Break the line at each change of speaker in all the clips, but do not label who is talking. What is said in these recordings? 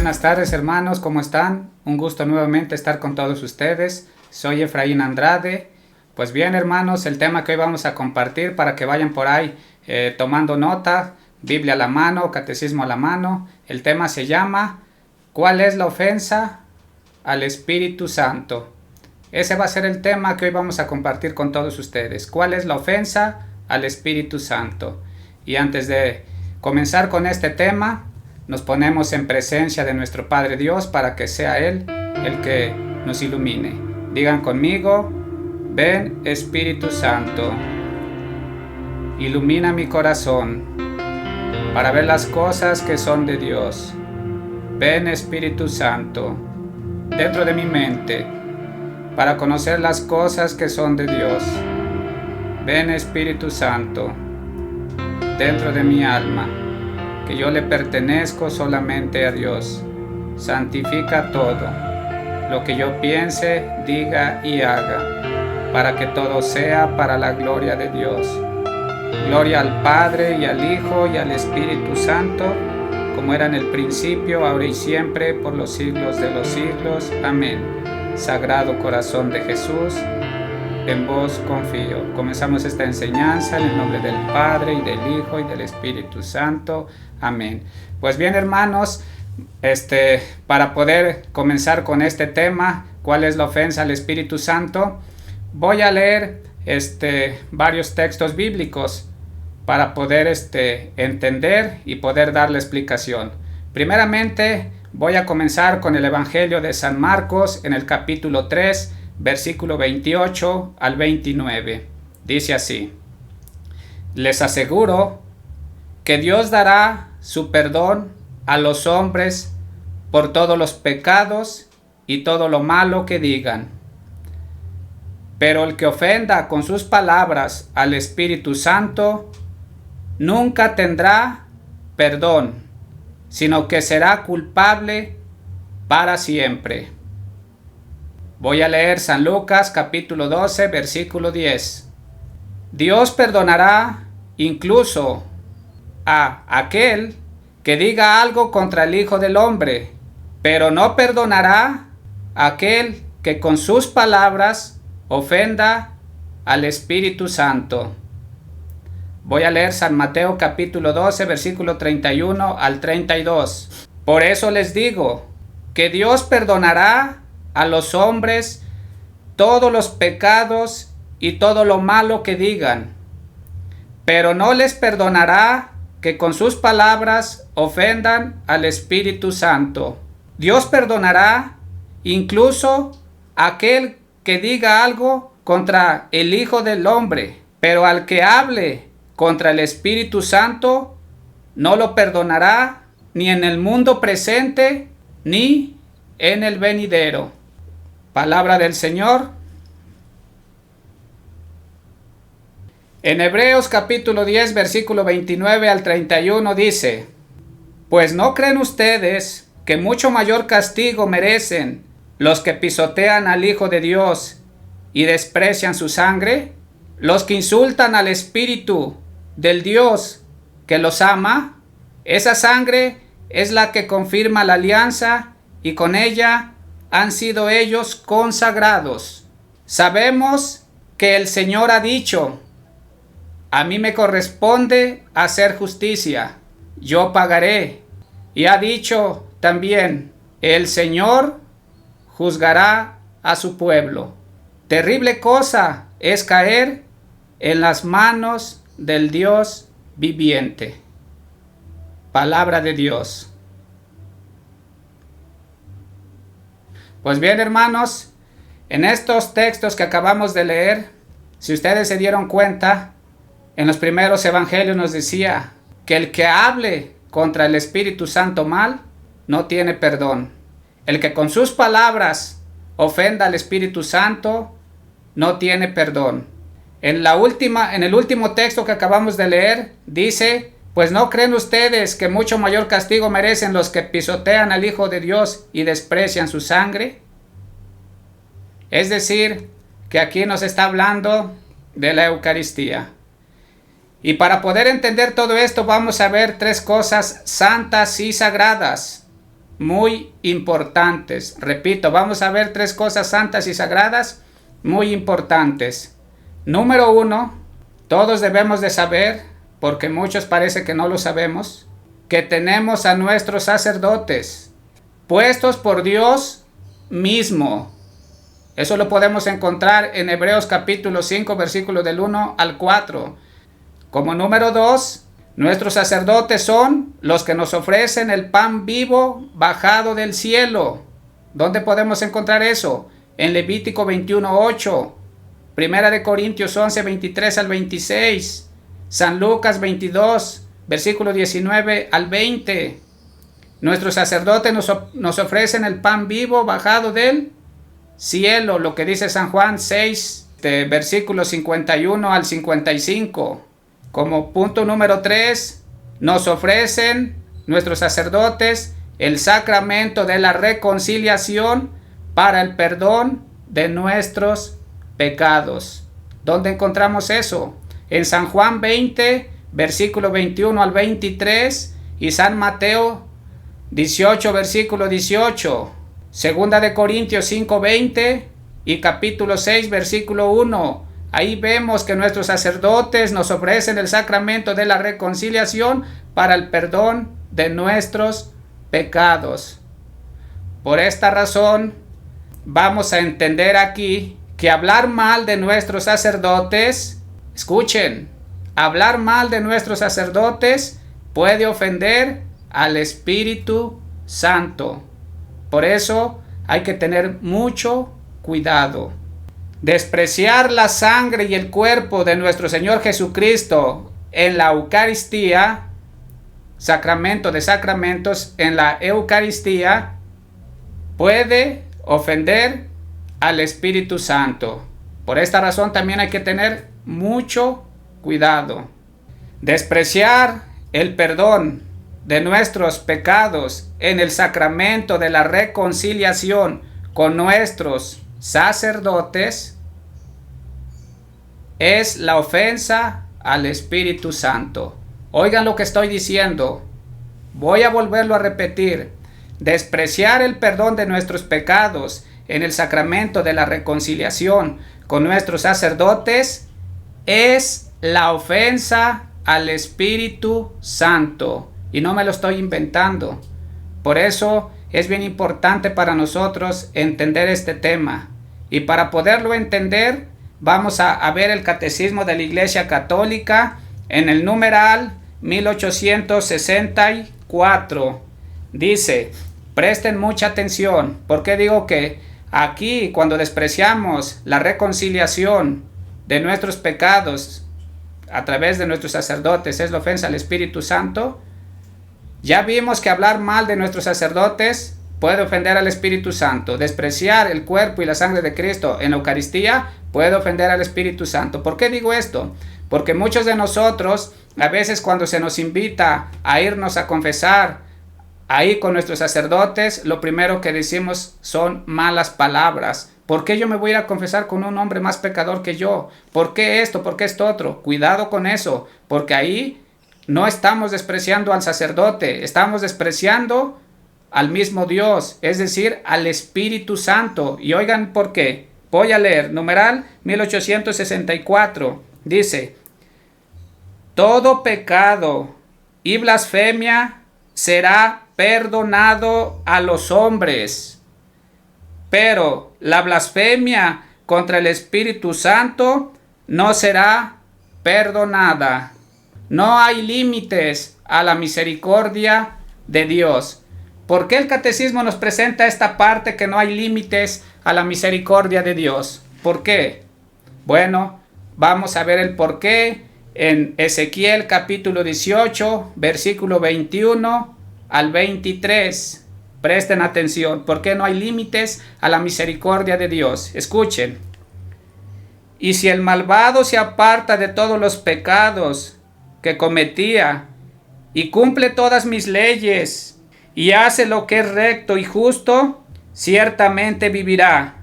Buenas tardes, hermanos, ¿cómo están? Un gusto nuevamente estar con todos ustedes. Soy Efraín Andrade. Pues bien, hermanos, el tema que hoy vamos a compartir para que vayan por ahí tomando nota, Biblia a la mano, catecismo a la mano. El tema se llama ¿cuál es la ofensa al Espíritu Santo? Ese va a ser el tema que hoy vamos a compartir con todos ustedes. ¿Cuál es la ofensa al Espíritu Santo? Y antes de comenzar con este tema, nos ponemos en presencia de nuestro Padre Dios para que sea Él el que nos ilumine. Digan conmigo: ven Espíritu Santo, ilumina mi corazón para ver las cosas que son de Dios. Ven Espíritu Santo dentro de mi mente para conocer las cosas que son de Dios. Ven Espíritu Santo dentro de mi alma, que yo le pertenezco solamente a Dios. Santifica todo lo que yo piense, diga y haga, para que todo sea para la gloria de Dios. Gloria al Padre y al Hijo y al Espíritu Santo, como era en el principio, ahora y siempre, por los siglos de los siglos. Amén. Sagrado Corazón de Jesús, en vos confío. Comenzamos esta enseñanza en el nombre del Padre y del Hijo y del Espíritu Santo. Amén. Pues bien, hermanos, para poder comenzar con este tema, ¿cuál es la ofensa al Espíritu Santo? Voy a leer varios textos bíblicos para poder entender y poder dar la explicación. Primeramente, voy a comenzar con el Evangelio de San Marcos en el capítulo 3, versículo 28 al 29. Dice así: les aseguro que Dios dará su perdón a los hombres por todos los pecados y todo lo malo que digan. Pero el que ofenda con sus palabras al Espíritu Santo nunca tendrá perdón, sino que será culpable para siempre. Voy a leer San Lucas capítulo 12, versículo 10. Dios perdonará incluso a aquel que diga algo contra el Hijo del Hombre, pero no perdonará a aquel que con sus palabras ofenda al Espíritu Santo. Voy a leer San Mateo capítulo 12, versículo 31 al 32. Por eso les digo que Dios perdonará a los hombres todos los pecados y todo lo malo que digan, pero no les perdonará que con sus palabras ofendan al Espíritu Santo. Dios perdonará incluso a aquel que diga algo contra el Hijo del Hombre, pero al que hable contra el Espíritu Santo no lo perdonará ni en el mundo presente ni en el venidero. Palabra del Señor. En Hebreos capítulo 10, versículo 29 al 31 dice: pues ¿no creen ustedes que mucho mayor castigo merecen los que pisotean al Hijo de Dios y desprecian su sangre? Los que insultan al Espíritu del Dios que los ama. Esa sangre es la que confirma la alianza y con ella han sido ellos consagrados. Sabemos que el Señor ha dicho: a mí me corresponde hacer justicia, yo pagaré. Y ha dicho también: el Señor juzgará a su pueblo. Terrible cosa es caer en las manos del Dios viviente. Palabra de Dios. Pues bien, hermanos, en estos textos que acabamos de leer, si ustedes se dieron cuenta, en los primeros evangelios nos decía que el que hable contra el Espíritu Santo mal, no tiene perdón. El que con sus palabras ofenda al Espíritu Santo, no tiene perdón. En el último texto que acabamos de leer, dice: pues ¿no creen ustedes que mucho mayor castigo merecen los que pisotean al Hijo de Dios y desprecian su sangre? Es decir, que aquí nos está hablando de la Eucaristía. Y para poder entender todo esto vamos a ver tres cosas santas y sagradas. muy importantes. Repito, vamos a ver 3 cosas santas y sagradas muy importantes. Número 1, todos debemos de saber, porque muchos parece que no lo sabemos, que tenemos a nuestros sacerdotes puestos por Dios mismo. Eso lo podemos encontrar en Hebreos capítulo 5, versículos del 1 al 4. Como número 2, nuestros sacerdotes son los que nos ofrecen el pan vivo bajado del cielo. ¿Dónde podemos encontrar eso? En Levítico 21:8, Primera de Corintios 11, 23 al 26, San Lucas 22, versículo 19 al 20. Nuestros sacerdotes nos ofrecen el pan vivo bajado del cielo, lo que dice San Juan 6, versículos 51 al 55. Como punto número 3, nos ofrecen nuestros sacerdotes el sacramento de la reconciliación para el perdón de nuestros pecados. ¿Dónde encontramos eso? En San Juan 20, versículo 21 al 23, y San Mateo 18, versículo 18. Segunda de Corintios 5:20 y capítulo 6, versículo 1. Ahí vemos que nuestros sacerdotes nos ofrecen el sacramento de la reconciliación para el perdón de nuestros pecados. Por esta razón, vamos a entender aquí que hablar mal de nuestros sacerdotes, escuchen, hablar mal de nuestros sacerdotes puede ofender al Espíritu Santo. Por eso hay que tener mucho cuidado. Despreciar la sangre y el cuerpo de nuestro Señor Jesucristo en la Eucaristía, sacramento de sacramentos, en la Eucaristía, puede ofender al Espíritu Santo. Por esta razón también hay que tener mucho cuidado. Despreciar el perdón de nuestros pecados en el sacramento de la reconciliación con nuestros sacerdotes es la ofensa al Espíritu Santo. Oigan lo que estoy diciendo. Voy a volverlo a repetir. Despreciar el perdón de nuestros pecados en el sacramento de la reconciliación con nuestros sacerdotes es la ofensa al Espíritu Santo. Y no me lo estoy inventando. Por eso es bien importante para nosotros entender este tema. Y para poderlo entender, vamos a ver el Catecismo de la Iglesia Católica en el numeral 1864. Dice, presten mucha atención. ¿Por qué digo que aquí, cuando despreciamos la reconciliación de nuestros pecados a través de nuestros sacerdotes es la ofensa al Espíritu Santo? Ya vimos que hablar mal de nuestros sacerdotes puede ofender al Espíritu Santo. Despreciar el cuerpo y la sangre de Cristo en la Eucaristía puede ofender al Espíritu Santo. ¿Por qué digo esto? Porque muchos de nosotros, a veces cuando se nos invita a irnos a confesar ahí con nuestros sacerdotes, lo primero que decimos son malas palabras. ¿Por qué yo me voy a ir a confesar con un hombre más pecador que yo? ¿Por qué esto? ¿Por qué esto otro? Cuidado con eso, porque ahí no estamos despreciando al sacerdote, estamos despreciando al mismo Dios, es decir, al Espíritu Santo. Y oigan por qué. Voy a leer, numeral 1864. Dice, todo pecado y blasfemia será perdonado a los hombres, pero la blasfemia contra el Espíritu Santo no será perdonada. No hay límites a la misericordia de Dios. ¿Por qué el Catecismo nos presenta esta parte que no hay límites a la misericordia de Dios? ¿Por qué? Bueno, vamos a ver el por qué en Ezequiel capítulo 18, versículo 21 al 23. Presten atención. ¿Por qué no hay límites a la misericordia de Dios? Escuchen. Y si el malvado se aparta de todos los pecados que cometía y cumple todas mis leyes y hace lo que es recto y justo, ciertamente vivirá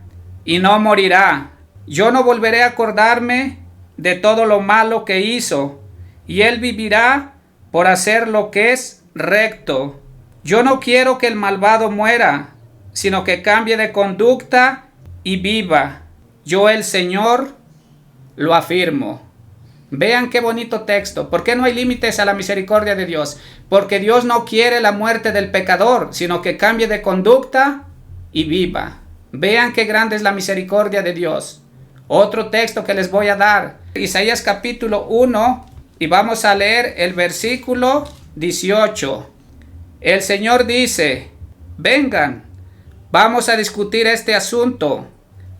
y no morirá. Yo no volveré a acordarme de todo lo malo que hizo, y él vivirá por hacer lo que es recto. Yo no quiero que el malvado muera, sino que cambie de conducta y viva. Yo, el Señor, lo afirmo. Vean qué bonito texto. ¿Por qué no hay límites a la misericordia de Dios? Porque Dios no quiere la muerte del pecador, sino que cambie de conducta y viva. Vean qué grande es la misericordia de Dios. Otro texto que les voy a dar, Isaías capítulo 1, y vamos a leer el versículo 18. El Señor dice: vengan, vamos a discutir este asunto.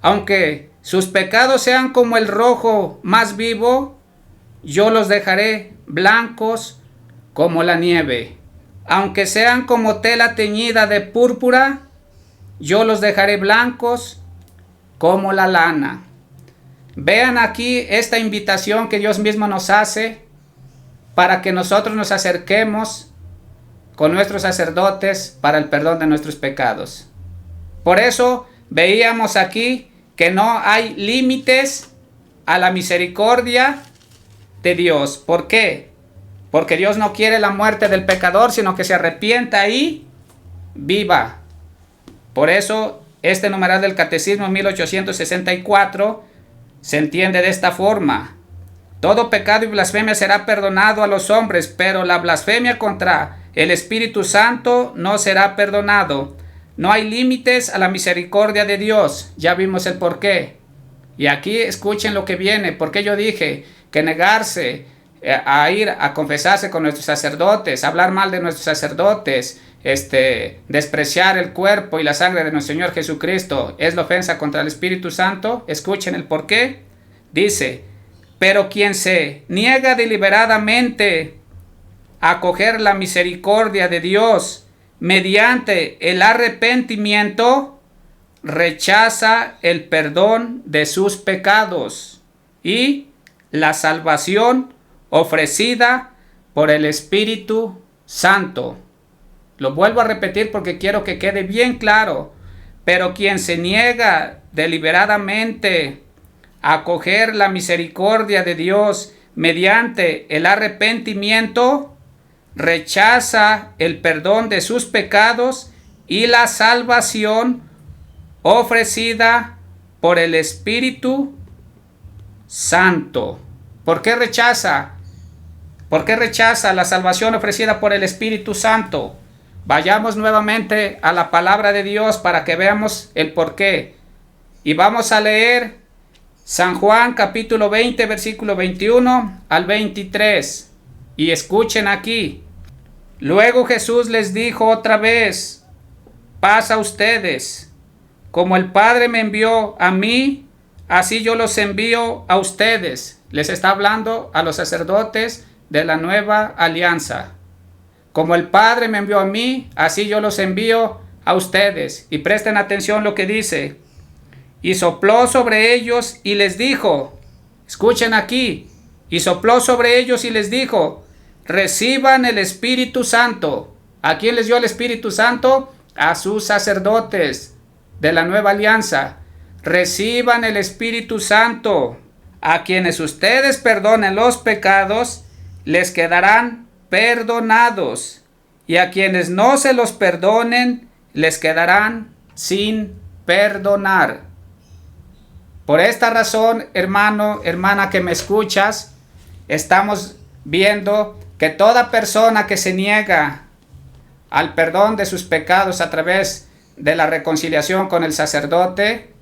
Aunque sus pecados sean como el rojo más vivo, yo los dejaré blancos como la nieve. Aunque sean como tela teñida de púrpura, yo los dejaré blancos como la lana. Vean aquí esta invitación que Dios mismo nos hace para que nosotros nos acerquemos con nuestros sacerdotes para el perdón de nuestros pecados. Por eso veíamos aquí que no hay límites a la misericordia de Dios. ¿Por qué? Porque Dios no quiere la muerte del pecador, sino que se arrepienta y viva. Por eso este numeral del Catecismo 1864 se entiende de esta forma: todo pecado y blasfemia será perdonado a los hombres, pero la blasfemia contra el Espíritu Santo no será perdonado. No hay límites a la misericordia de Dios. Ya vimos el porqué. Y aquí escuchen lo que viene. Porque yo dije que negarse a ir a confesarse con nuestros sacerdotes, hablar mal de nuestros sacerdotes, despreciar el cuerpo y la sangre de nuestro Señor Jesucristo es la ofensa contra el Espíritu Santo? Escuchen el porqué. Dice: pero quien se niega deliberadamente a acoger la misericordia de Dios mediante el arrepentimiento, rechaza el perdón de sus pecados y la salvación ofrecida por el Espíritu Santo. Lo vuelvo a repetir porque quiero que quede bien claro. Pero quien se niega deliberadamente a acoger la misericordia de Dios mediante el arrepentimiento, rechaza el perdón de sus pecados y la salvación ofrecida por el Espíritu Santo. ¿Por qué rechaza? ¿Por qué rechaza la salvación ofrecida por el Espíritu Santo? Vayamos nuevamente a la palabra de Dios para que veamos el porqué. Y vamos a leer San Juan capítulo 20, versículo 21 al 23. Y escuchen aquí. Luego Jesús les dijo otra vez: paz a ustedes. Como el Padre me envió a mí, así yo los envío a ustedes. Les está hablando a los sacerdotes de la nueva alianza. Como el Padre me envió a mí, así yo los envío a ustedes. Y presten atención lo que dice. Y sopló sobre ellos y les dijo, escuchen aquí, y sopló sobre ellos y les dijo: reciban el Espíritu Santo. ¿A quién les dio el Espíritu Santo? A sus sacerdotes de la nueva alianza. Reciban el Espíritu Santo. A quienes ustedes perdonen los pecados, les quedarán perdonados. Y a quienes no se los perdonen, les quedarán sin perdonar. Por esta razón, hermano, hermana que me escuchas, estamos viendo que toda persona que se niega al perdón de sus pecados a través de la reconciliación con el sacerdote,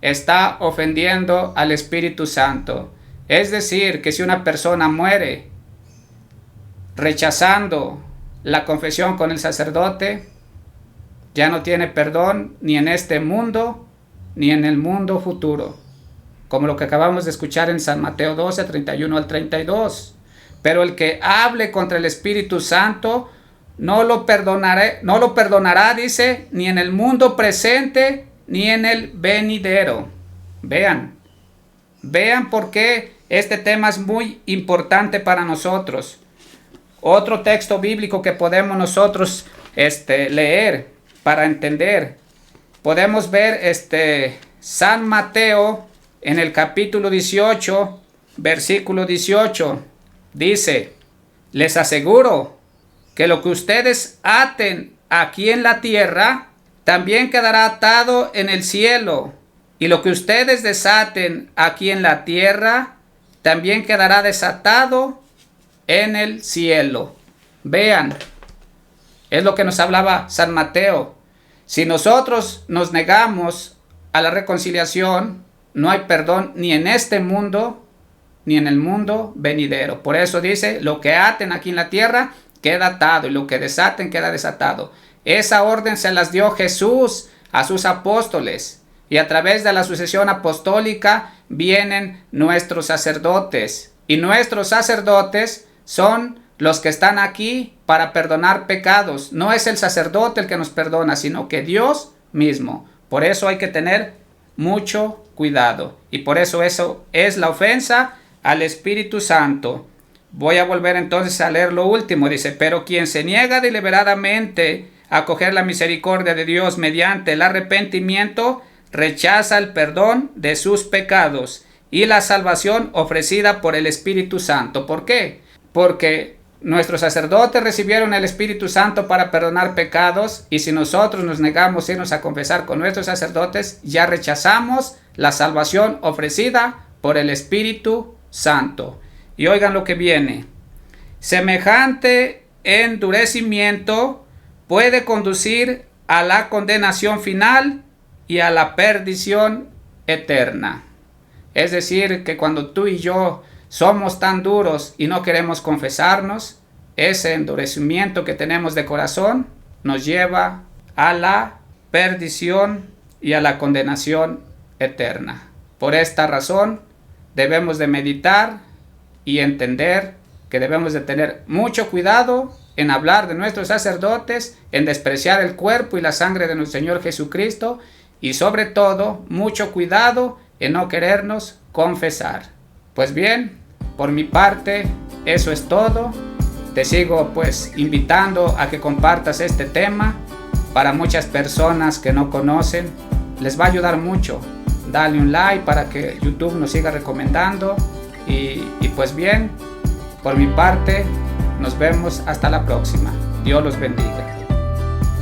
está ofendiendo al Espíritu Santo. Es decir, que si una persona muere rechazando la confesión con el sacerdote, ya no tiene perdón ni en este mundo ni en el mundo futuro, como lo que acabamos de escuchar en San Mateo 12, 31 al 32. Pero el que hable contra el Espíritu Santo no lo perdonará, dice, ni en el mundo presente ni en el venidero. Vean por qué este tema es muy importante para nosotros. Otro texto bíblico que podemos nosotros leer para entender. Podemos ver San Mateo en el capítulo 18, versículo 18. Dice: les aseguro que lo que ustedes aten aquí en la tierra, también quedará atado en el cielo. Y lo que ustedes desaten aquí en la tierra, también quedará desatado en el cielo. Vean, es lo que nos hablaba San Mateo. Si nosotros nos negamos a la reconciliación, no hay perdón ni en este mundo, ni en el mundo venidero. Por eso dice, lo que aten aquí en la tierra, queda atado, y lo que desaten, queda desatado. Esa orden se las dio Jesús a sus apóstoles, y a través de la sucesión apostólica vienen nuestros sacerdotes, y nuestros sacerdotes son los que están aquí para perdonar pecados. No es el sacerdote el que nos perdona, sino que Dios mismo. Por eso hay que tener mucho cuidado, y por eso es la ofensa al Espíritu Santo. Voy a volver entonces a leer lo último. Dice, pero quien se niega deliberadamente a acoger la misericordia de Dios mediante el arrepentimiento, rechaza el perdón de sus pecados y la salvación ofrecida por el Espíritu Santo. ¿Por qué? Porque nuestros sacerdotes recibieron el Espíritu Santo para perdonar pecados, y si nosotros nos negamos a irnos a confesar con nuestros sacerdotes, ya rechazamos la salvación ofrecida por el Espíritu Santo. Y oigan lo que viene. Semejante endurecimiento puede conducir a la condenación final y a la perdición eterna. Es decir, que cuando tú y yo somos tan duros y no queremos confesarnos, ese endurecimiento que tenemos de corazón nos lleva a la perdición y a la condenación eterna. Por esta razón debemos de meditar y entender que debemos de tener mucho cuidado en hablar de nuestros sacerdotes, en despreciar el cuerpo y la sangre de nuestro Señor Jesucristo, y sobre todo mucho cuidado en no querernos confesar. Pues bien, por mi parte eso es todo. Te sigo pues invitando a que compartas este tema para muchas personas que no conocen. Les va a ayudar mucho. Dale un like para que YouTube nos siga recomendando. Y pues bien, por mi parte, nos vemos hasta la próxima. Dios los bendiga.